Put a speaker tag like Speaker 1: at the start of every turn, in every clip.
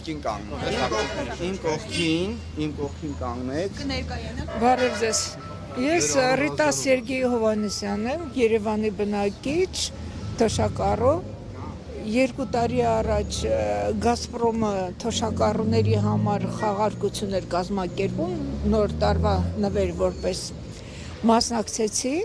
Speaker 1: կողքին կանգնեք։ Իմ կողքին կանգնեք։
Speaker 2: Բարև ձեզ։ Ես Ռիտա Սերգեյ Հովհաննիսյանն եմ, Երևանի բնակիչ, թոշակառու։ 2 տարի առաջ Գազպրոմը թոշակառուների համար խաղարկություն էր կազմակերպում, նոր տարվա նվեր որպես մասնակցեցի,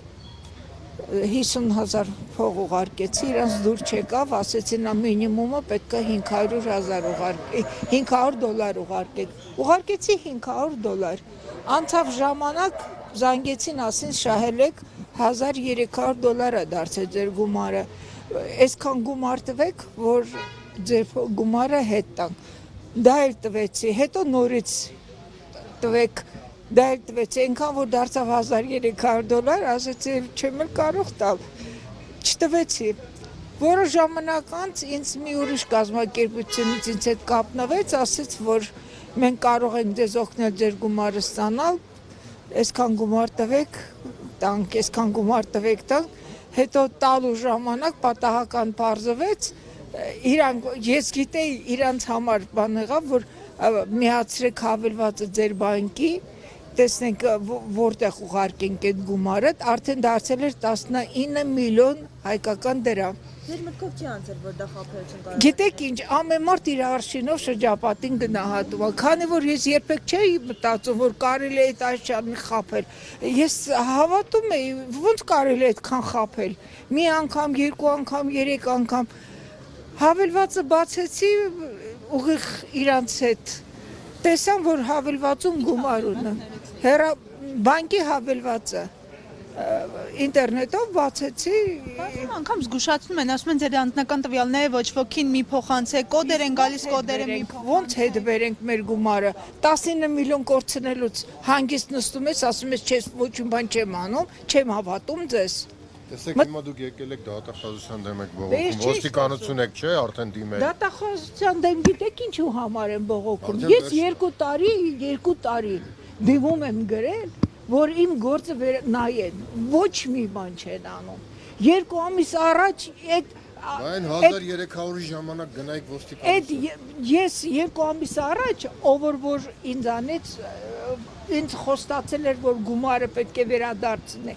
Speaker 2: 50,000 փող ուղարկեցի, իրանց դուր չեկավ, ասեցին մինիմումը պետք է $500 ուղարկեք, ուղարկեցի $500, անցավ ժամանակ, զանգեցին, ասին շահել եք $1,300 դարձել ձեր գումարը, այսքան գումար տվեք, որ ձեր գումարը հետ տանք, դա էլ տվեցի, հետո նորից տվեք, դա էլ տվեցի, այնքան որ դարձավ $1,300, ասեցի չեմ էլ կարող տալ, չտվեցի, որը ժամանակ անց ինձ մի ուրիշ կազմակերպությունից ինձ հետ կապնվեց, ասեց, որ մենք կարող ենք ձեզ օգնել ձեր գումարը ստանալ, այսքան գումար տվեք, տանք, այսքան գումար տվեք, տանք, հետո տալու ժամանակ պատահական պարզվեց, ես գիտեի իրանց համար բան եղավ, որ միացրեք հավելվածը ձեր բանկի, տեսնենք որտեղ ուղարկենք այդ գումարը, արդեն դարձել էր 19 միլիոն հայկական դրամ։
Speaker 3: Ձեր մտքով չի անցել, որ դա խաբեություն կարող է։
Speaker 2: Գիտեք ինչ, ամեն մարդ իր արշինով շրջապատին գնահատում է, քանի որ ես երբեք չէի մտածում, որ կարելի է այդ աշխարհին խաբել։ Ես հավատում էի, ոնց կարելի է այդքան խաբել։ Մի անգամ, 2 անգամ, 3 անգամ հավելվածը բացեցի ուղիղ իրանց հետ։ Տեսամ, որ հավելվածում գումար ունեմ։ Բանկի հավելվածը ինտերնետով բացեցի։
Speaker 3: Բացում անգամ զգուշացնում են, ասում են ձեր անձնական տվյալները ոչ ոքին մի փոխանցեք, կոդեր են գալիս, կոդերը մի
Speaker 2: ոնց հետ բերենք մեր գումարը 19 միլիոն կորցնելուց հանգիստ նստում ես, ասում ես չես ոչինչ բան չեմ անում, չեմ հավատում ձեզ։
Speaker 4: Տեսեք, հիմա դուք եկել եք դատախազության դեմ եք բողոքում, ոստիկանություն եք, չէ, արդեն դիմել։
Speaker 2: Դատախազության դեմ գիտեք ինչու համար եմ բողոքում։ Ես 2 տարի դիմում եմ գրել, որ իմ գործը նայեն, ոչ մի բան չեն անում։ 2 ամիս առաջ
Speaker 4: Այն 1300-ի ժամանակ գնայիք ոստիկանություն։
Speaker 2: Ես 2 ամիս առաջ, ով որ ինձանից ինձ խոստացել էր, որ գումարը պետք է վերադարձնի։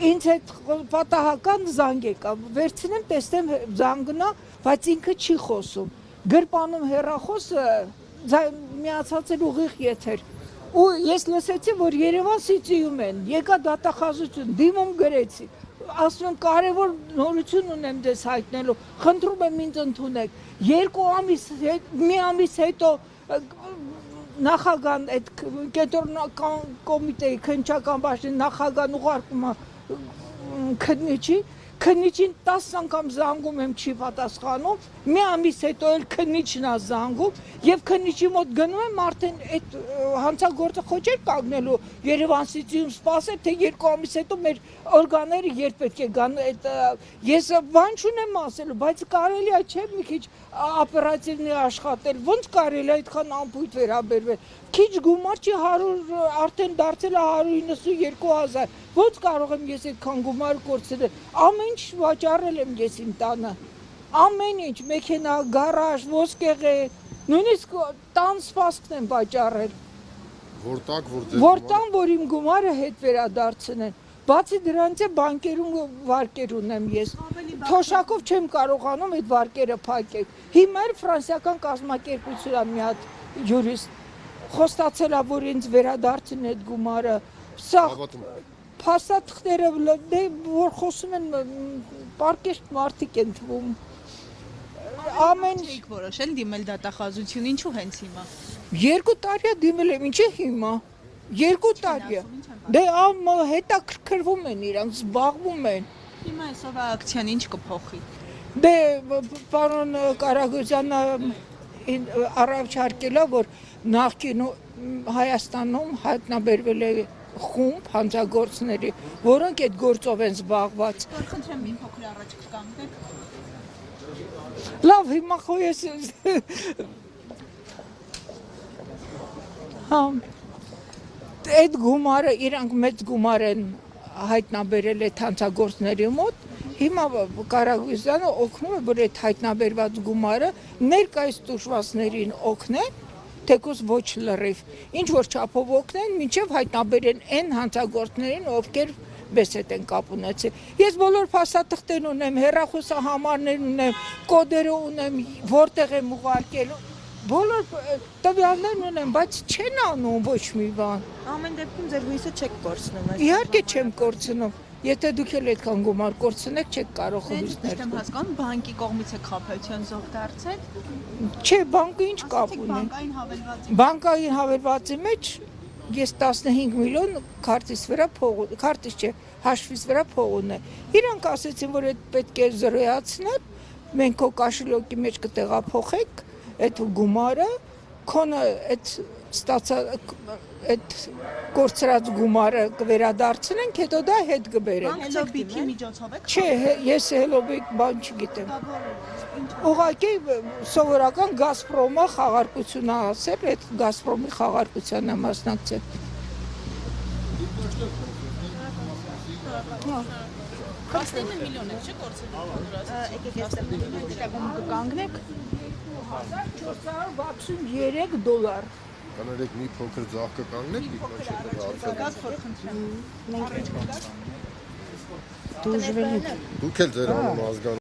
Speaker 2: Ինձ հետ պատահական զանգ եկավ, վերցնեմ, տեսնեմ զանգնա, բայց ինքը չի խոսում։ Գրպանում հեռախոսը միացած էր ուղիղ եթեր։ Ու ես լսեցի, որ Երևան Սիթիում են, եկա դատախազություն, դիմում գրեցի, ասում եմ կարևոր նորություն ունեմ ձեզ հայտնելու, խնդրում եմ ինձ ընդունեք, 2 ամիս, մի ամիս հետո նախագահան, այդ կենտրոնական կոմիտեի քննչական բաժնի նախագահան ուղարկում է քննիչին 10 անգամ զանգում եմ չի պատասխանում, մի ամիս հետո էլ քննիչն է զանգում եւ քննիչի մոտ գնում եմ արդեն այդ հանցագործը խոչեր կանգնելու Երևան Սիթիում սպասել թե 2 ամիս հետո մեր օրգանները երբ պետք է գան այդ ես բան չունեմ ասելու, բայց կարելի է չէ մի քիչ օպերատիվնի աշխատել, ոնց կարելի է այդքան անփույթ վերաբերվել, քիչ գումար չի 100 արդեն դարձել է 192,000, ոնց կարող եմ ես այդքան գումար կորցնել, ամեն ինչ վաճառել եմ ես իմ տանը, ամեն ինչ, մեքենա, գարաժ, ոսկեղե, նույնիսկ տան սպասքն եմ վաճառել, որ տան, որ իմ գումարը հետ վերադարձնեն, բացի դրանից է բանկերում վարկեր ունեմ ես, թոշակով չեմ կարողանում այդ վարկերը փակել, հիմա էլ ֆրանսիական կազմակերպություն է մի հատ յուրիստ, խոստացել է, որ ինձ վերադարձին այդ գումարը, սա փաստաթղթերը, որ խոսում են պարկեշտ մարդիկ են թվում, ամեն
Speaker 3: Եք որոշել դիմել դատախազություն, ինչու հենց հիմա։
Speaker 2: 2 տարի է դիմել եմ, ինչ է հիմա, 2 տարի է, դե հետաքրքրվում են իրանք, զբաղվում են։
Speaker 3: Հիմա այսօրվա ակցիան ինչ կփոխի։
Speaker 2: Դե պարոն Կարագոզյանը առաջարկել է, որ նախկինում Հայաստանում հայտնաբերվել է խումբ հանցագործների, որոնք այդ գործով են զբաղված։
Speaker 3: Խնդրեմ մի փոքր առաջ կանգնեք։
Speaker 2: Լավ, հիմա խո ես այդ գումարը, իրանք մեծ գումար են հայտնաբերել այդ հանցագործների մոտ Հիմա Կարագույզյանը օգնում է, որ այդ հայտնաբերված գումարը ներկայիս տուժվածներին օգնեն, թեկուզ ոչ լրիվ, ինչ որ չափով օգնեն, մինչև հայտնաբերեն այն հանցագործներին, ովքեր բեսետ են կապ ունեցել։ Ես բոլոր փաստաթղթերն ունեմ, հեռախոսահամարներ ունեմ, կոդերը ունեմ, որտեղ եմ ուղարկել, բոլոր տվյալներն ունեմ, բայց չեն անում ոչ մի բան։
Speaker 3: Ամեն դեպքում ձեր հույսը չեք կորցնում,
Speaker 2: Իհարկե չեմ կորցնում։ Եթե դուք էլ այդքան գումար կորցնեք, չեք կարող հույսներ։
Speaker 3: Դեմ հասկանում, բանկի կողմից եք խաբեության զոհ դարձել։
Speaker 2: Չէ, բանկը ինչ կապ ունի։
Speaker 3: Բանկային հավելվածի
Speaker 2: Բանկային հավելվածի մեջ ես 15 միլիոն քարտից վրա փող, քարտից չէ, հաշվից վրա փող ունե։ Իրանք ասեցին, որ այդ պետք է զրոյացնել, մենք քո կաշելոկի մեջ կտեղափոխենք այդ գումարը, քոնը այդ ստացած այդ կորցրած գումարը կվերադարձնենք, հետո դա հետ կբերենք։
Speaker 3: Hello Bit-ի միջոցով եք։
Speaker 2: Չէ, ես Hello-Bit բան չգիտեմ։ Ուղղակի սովորական Գազպրոմը խաղարկություն ա ասել, այդ Գազպրոմի խաղարկությանը մասնակցել։
Speaker 5: 19 միլիոն է, չէ՞ կորցրել։
Speaker 3: Եկեք այստեղ կանգնեք։
Speaker 2: $1463
Speaker 4: Կանալեք մի փոքր ձախ կկանգնեք,
Speaker 3: Խնդրեմ։
Speaker 2: դուժվելի
Speaker 4: դուք էլ ձեր անուն ազգան